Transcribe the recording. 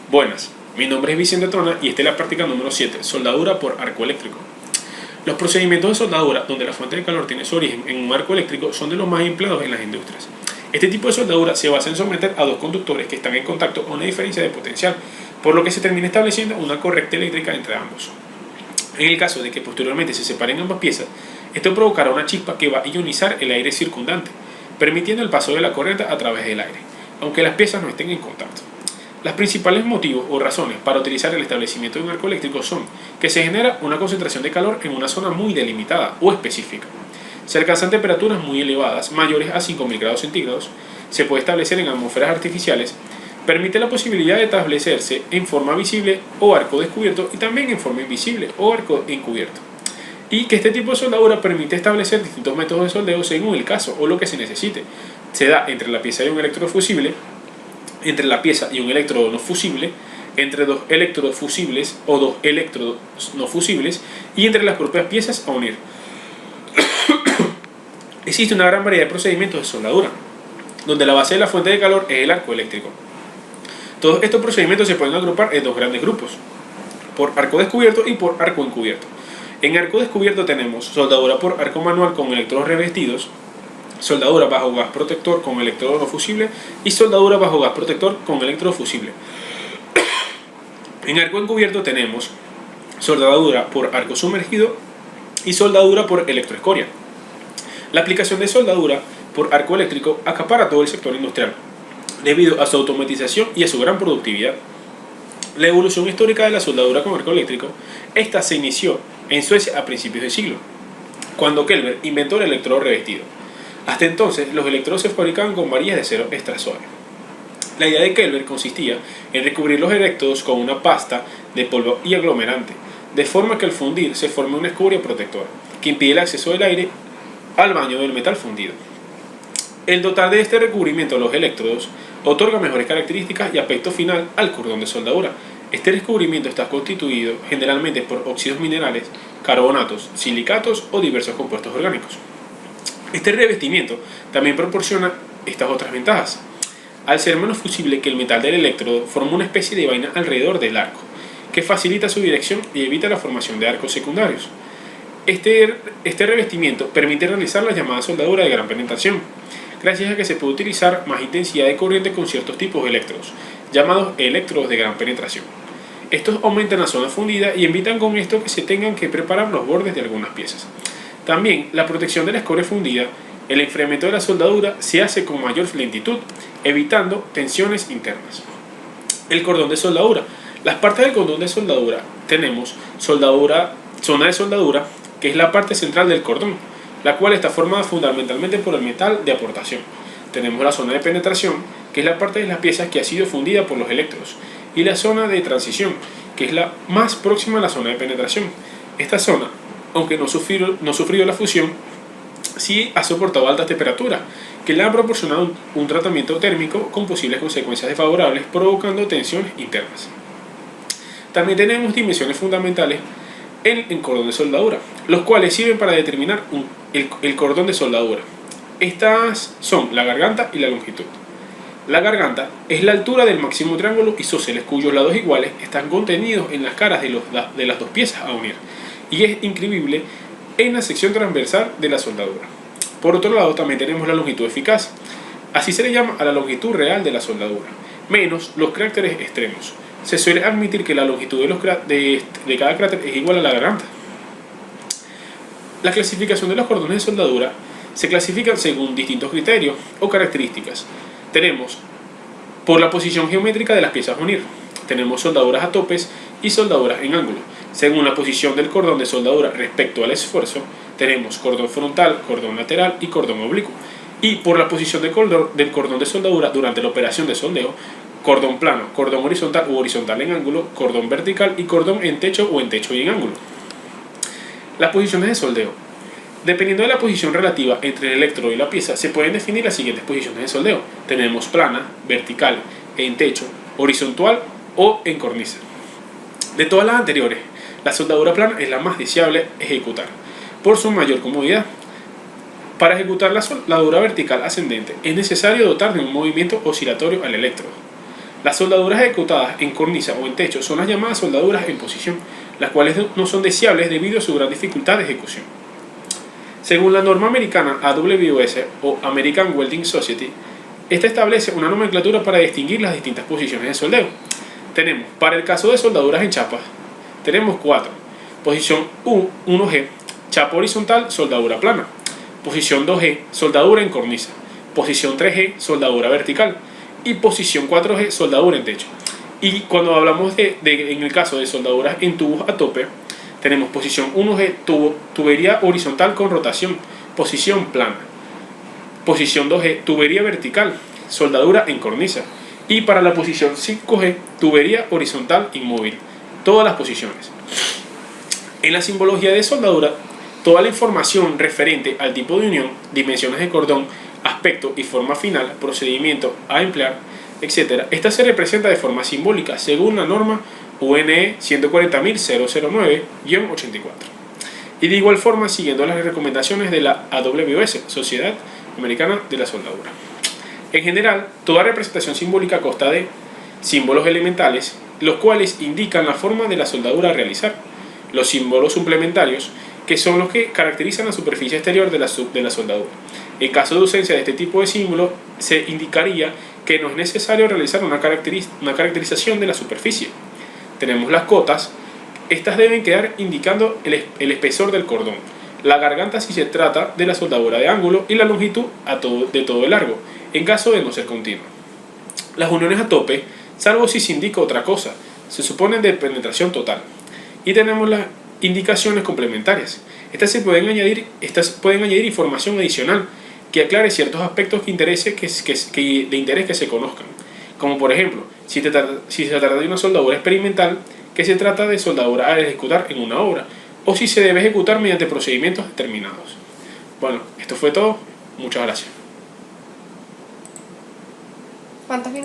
Buenas, mi nombre es Vicente Tona y esta es la práctica número 7, soldadura por arco eléctrico. Los procedimientos de soldadura, donde la fuente de calor tiene su origen en un arco eléctrico, son de los más empleados en las industrias. Este tipo de soldadura se basa en someter a dos conductores que están en contacto a una diferencia de potencial, por lo que se termina estableciendo una corriente eléctrica entre ambos. En el caso de que posteriormente se separen ambas piezas, esto provocará una chispa que va a ionizar el aire circundante, permitiendo el paso de la corriente a través del aire, aunque las piezas no estén en contacto. Los principales motivos o razones para utilizar el establecimiento de un arco eléctrico son que se genera una concentración de calor en una zona muy delimitada o específica. Se alcanzan temperaturas muy elevadas, mayores a 5000 grados centígrados, se puede establecer en atmósferas artificiales, permite la posibilidad de establecerse en forma visible o arco descubierto y también en forma invisible o arco encubierto. Y que este tipo de soldadura permite establecer distintos métodos de soldeo según el caso o lo que se necesite. Se da entre la pieza y un electrodo fusible, entre la pieza y un electrodo no fusible, entre dos electrodos fusibles o dos electrodos no fusibles y entre las propias piezas a unir. Existe una gran variedad de procedimientos de soldadura, donde la base de la fuente de calor es el arco eléctrico. Todos estos procedimientos se pueden agrupar en dos grandes grupos, por arco descubierto y por arco encubierto. En arco descubierto tenemos soldadura por arco manual con electrodos revestidos, soldadura bajo gas protector con electrodo no fusible y soldadura bajo gas protector con electrodo fusible. En arco encubierto tenemos soldadura por arco sumergido y soldadura por electroescoria. La aplicación de soldadura por arco eléctrico acapara todo el sector industrial, debido a su automatización y a su gran productividad. La evolución histórica de la soldadura con arco eléctrico, esta se inició en Suecia a principios del siglo, cuando Kelvin inventó el electrodo revestido. Hasta entonces, los electrodos se fabricaban con varillas de acero extra suave. La idea de Kelvin consistía en recubrir los electrodos con una pasta de polvo y aglomerante, de forma que al fundir se forme una escoria protectora, que impide el acceso del aire al baño del metal fundido. El dotar de este recubrimiento a los electrodos otorga mejores características y aspecto final al cordón de soldadura. Este recubrimiento está constituido generalmente por óxidos minerales, carbonatos, silicatos o diversos compuestos orgánicos. Este revestimiento también proporciona estas otras ventajas. Al ser menos fusible que el metal del electrodo, forma una especie de vaina alrededor del arco, que facilita su dirección y evita la formación de arcos secundarios. Este revestimiento permite realizar la llamada soldadura de gran penetración, gracias a que se puede utilizar más intensidad de corriente con ciertos tipos de electrodos, llamados electrodos de gran penetración. Estos aumentan la zona fundida y evitan con esto que se tengan que preparar los bordes de algunas piezas. También la protección de la escoria fundida, el enfriamiento de la soldadura se hace con mayor lentitud, evitando tensiones internas. El cordón de soldadura. Las partes del cordón de soldadura tenemos zona de soldadura, que es la parte central del cordón, la cual está formada fundamentalmente por el metal de aportación. Tenemos la zona de penetración, que es la parte de las piezas que ha sido fundida por los electrodos, y la zona de transición, que es la más próxima a la zona de penetración. Esta zona, aunque no sufrió la fusión, sí ha soportado altas temperaturas, que le han proporcionado un tratamiento térmico con posibles consecuencias desfavorables, provocando tensiones internas. También tenemos dimensiones fundamentales en el cordón de soldadura, los cuales sirven para determinar el cordón de soldadura. Estas son la garganta y la longitud. La garganta es la altura del máximo triángulo isósceles cuyos lados iguales están contenidos en las caras de las dos piezas a unir, y es inscribible en la sección transversal de la soldadura. Por otro lado, también tenemos la longitud eficaz. Así se le llama a la longitud real de la soldadura, menos los cráteres extremos. Se suele admitir que la longitud de cada cráter es igual a la garganta. La clasificación de los cordones de soldadura se clasifican según distintos criterios o características. Tenemos por la posición geométrica de las piezas a unir. Tenemos soldaduras a topes y soldaduras en ángulo. Según la posición del cordón de soldadura respecto al esfuerzo, tenemos cordón frontal, cordón lateral y cordón oblicuo. Y por la posición del cordón de soldadura durante la operación de soldeo, cordón plano, cordón horizontal u horizontal en ángulo, cordón vertical y cordón en techo o en techo y en ángulo. Las posiciones de soldeo. Dependiendo de la posición relativa entre el electrodo y la pieza, se pueden definir las siguientes posiciones de soldeo. Tenemos plana, vertical, en techo, horizontal o en cornisa. De todas las anteriores, la soldadura plana es la más deseable ejecutar, por su mayor comodidad. Para ejecutar la soldadura vertical ascendente, es necesario dotar de un movimiento oscilatorio al electrodo. Las soldaduras ejecutadas en cornisa o en techo son las llamadas soldaduras en posición, las cuales no son deseables debido a su gran dificultad de ejecución. Según la norma americana AWS o American Welding Society, esta establece una nomenclatura para distinguir las distintas posiciones de soldeo. Tenemos, para el caso de soldaduras en chapas, tenemos 4. Posición 1G, chapa horizontal, soldadura plana. Posición 2G, soldadura en cornisa. Posición 3G, soldadura vertical. Y posición 4G, soldadura en techo. Y cuando hablamos en el caso de soldaduras en tubos a tope, tenemos posición 1G, tubería horizontal con rotación, posición plana. Posición 2G, tubería vertical, soldadura en cornisa. Y para la posición 5G, tubería horizontal inmóvil. Todas las posiciones. En la simbología de soldadura, toda la información referente al tipo de unión, dimensiones de cordón, aspecto y forma final, procedimiento a emplear, etc. Esta se representa de forma simbólica según la norma UNE 140.009-84. Y de igual forma siguiendo las recomendaciones de la AWS, Sociedad Americana de la Soldadura. En general, toda representación simbólica consta de símbolos elementales, los cuales indican la forma de la soldadura a realizar. Los símbolos suplementarios, que son los que caracterizan la superficie exterior de la soldadura. En caso de ausencia de este tipo de símbolo, se indicaría que no es necesario realizar una caracterización de la superficie. Tenemos las cotas. Estas deben quedar indicando el espesor del cordón, la garganta si se trata de la soldadura de ángulo y la longitud de todo el largo, en caso de no ser continua. Las uniones a tope, salvo si se indica otra cosa, se suponen de penetración total. Y tenemos las indicaciones complementarias. Estas pueden añadir información adicional que aclare ciertos aspectos de interés que se conozcan. Como por ejemplo, si se trata de una soldadura experimental, que se trata de soldadura a ejecutar en una obra, o si se debe ejecutar mediante procedimientos determinados. Bueno, esto fue todo. Muchas gracias.